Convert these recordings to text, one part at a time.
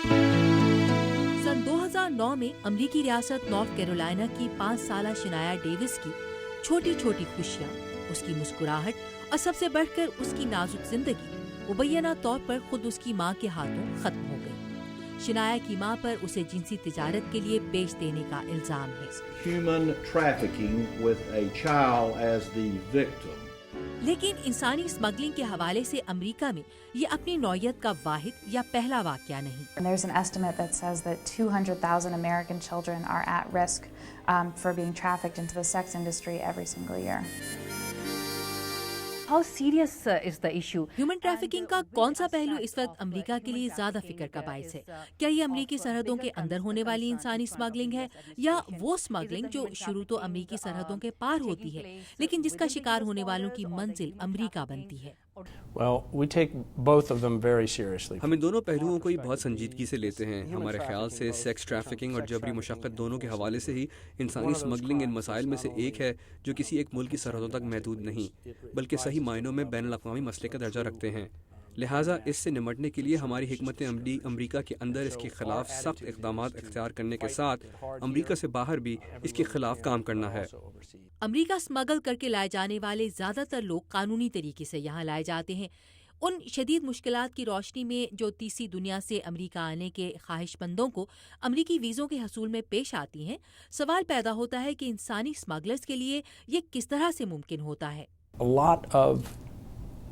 सन 2009 में अमरीकी रियासत नॉर्थ कैरोलिना की 5 साला शनाया डेविस की छोटी छोटी खुशियाँ, उसकी मुस्कुराहट और सबसे बढ़कर उसकी नाजुक जिंदगी मुबैना तौर पर खुद उसकी माँ के हाथों खत्म हो गई। शनाया की माँ पर उसे जिनसी तिजारत के लिए बेच देने का इल्जाम है। Human trafficking with a child as the victim. लेकिन इंसानी स्मगलिंग के हवाले से अमेरिका में ये अपनी नौयत का वाहिद या पहला वाकया नहीं। There's an estimate that says that 200,000 American children are at risk for being trafficked into the sex industry every single year. How serious is the issue? Human trafficking का कौन सा पहलू इस वक्त अमेरिका के लिए ज्यादा फिक्र का बायस है? क्या ये अमेरिकी सरहदों के अंदर होने वाली इंसानी स्मगलिंग है या वो स्मगलिंग जो शुरू तो अमेरिकी सरहदों के पार होती है लेकिन जिसका शिकार होने वालों की मंजिल अमेरिका बनती है? Well, we take both of them very seriously. हम इन दोनों पहलुओं को ही बहुत संजीदगी से लेते हैं। हमारे ख्याल से सेक्स ट्रैफिकिंग और जबरी मुशक्क़त दोनों के हवाले से ही इंसानी स्मगलिंग इन मसाइल में से एक है जो किसी एक मुल्क की सरहदों तक महदूद नहीं बल्कि सही मायनों में बैनुल-अक़वामी मसले का दर्जा रखते हैं। लिहाजा इससे निमटने के लिए हमारी हिकमत अमली अमरीका के अंदर इसके खिलाफ सख्त इक़दामात इख्तियार करने के साथ अमरीका से बाहर भी इसके खिलाफ काम करना है। अमरीका स्मगल करके लाए जाने वाले ज्यादातर लोग कानूनी तरीके से यहाँ लाए जाते हैं। उन शदीद मुश्किलात की रोशनी में जो तीसरी दुनिया से अमरीका आने के ख्वाहिशमंदों को अमरीकी वीज़ों के हसूल में पेश आती हैं, सवाल पैदा होता है कि इंसानी स्मगलर्स के लिए ये किस तरह से मुमकिन होता है। A lot of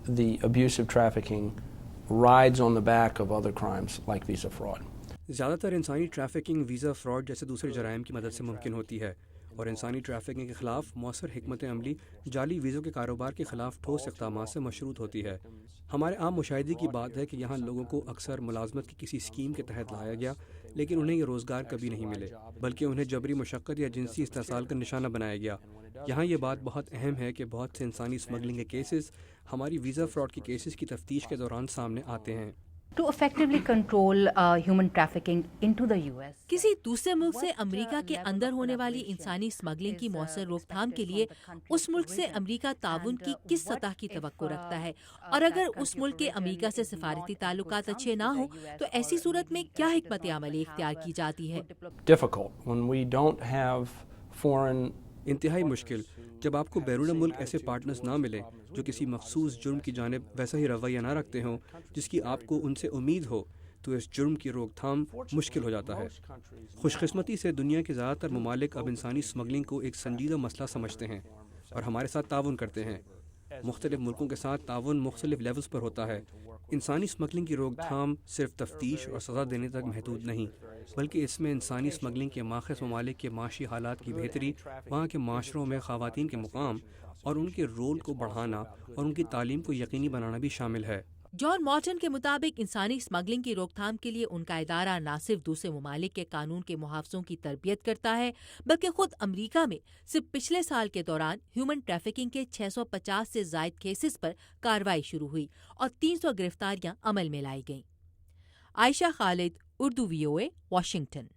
the abusive trafficking rides on the back of other crimes like visa fraud. ज़्यादातर इंसानी ट्रैफिकिंग वीज़ा फ्रॉड जैसे दूसरे जराइम की मदद से मुमकिन होती है और इंसानी ट्रैफिकिंग के खिलाफ मौसर हिकमत अमली जाली वीज़ों के कारोबार के खिलाफ ठोस इक़दामात से मशरूत होती है। हमारे आम मुशाहिदे की बात है कि यहाँ लोगों को अक्सर मुलाजमत की किसी स्कीम के तहत लाया गया लेकिन उन्हें ये रोज़गार कभी नहीं मिले बल्कि उन्हें जबरी मुशक्क़त या जिनसी इस्तेसाल का निशाना बनाया गया। यहाँ ये बात बहुत अहम है कि बहुत से इंसानी स्मगलिंग के केसेस हमारी वीज़ा फ्रॉड के केसेस की तफ्तीश के दौरान सामने आते हैं। To effectively control human trafficking into the US. किसी दूसरे मुल्क से अमेरिका के अंदर होने वाली इंसानी स्मगलिंग की मौसर रोकथाम के लिए उस मुल्क से अमेरिका ताउन की किस सतह की तवक्को रखता है और अगर उस मुल्क के अमेरिका से सिफारती ताल्लुकात अच्छे ना हो तो ऐसी सूरत में क्या हिकमत अमली इख्तियार की जाती है? Difficult when we don't have foreign. इंतहाई मुश्किल जब आपको बैरून मुल्क ऐसे पार्टनर्स ना मिले जो किसी मखसूस जुर्म की जानिब वैसा ही रवैया ना रखते हों जिसकी आपको उनसे उम्मीद हो तो इस जुर्म की रोकथाम मुश्किल हो जाता है। खुशकिस्मती से दुनिया के ज़्यादातर ममालिक अब इंसानी स्मगलिंग को एक संजीदा मसला समझते हैं और हमारे साथ ताउन करते हैं। मुख्तलिफ मुल्कों के साथ ताउन मुख्तलिफ लेवल्स पर होता है। इंसानी स्मगलिंग की रोकथाम सिर्फ तफ्तीश और सज़ा देने तक महदूद नहीं बल्कि इसमें इंसानी स्मगलिंग के माख़ज़ ममालिक के माशी हालात की बेहतरी, वहाँ के माशरों में ख़वातीन के मुकाम और उनके रोल को बढ़ाना और उनकी तालीम को यकीनी बनाना भी शामिल है। जॉन मॉर्टन के मुताबिक इंसानी स्मगलिंग की रोकथाम के लिए उनका इदारा न सिर्फ दूसरे ममालिक के कानून के मुहावजों की तरबियत करता है बल्कि खुद अमेरिका में सिर्फ पिछले साल के दौरान ह्यूमन ट्रैफिकिंग के 650 से जायद केसेस पर कार्रवाई शुरू हुई और 300 गिरफ्तारियां अमल में लाई गईं। Ayesha Khalid, Urdu VOA, Washington.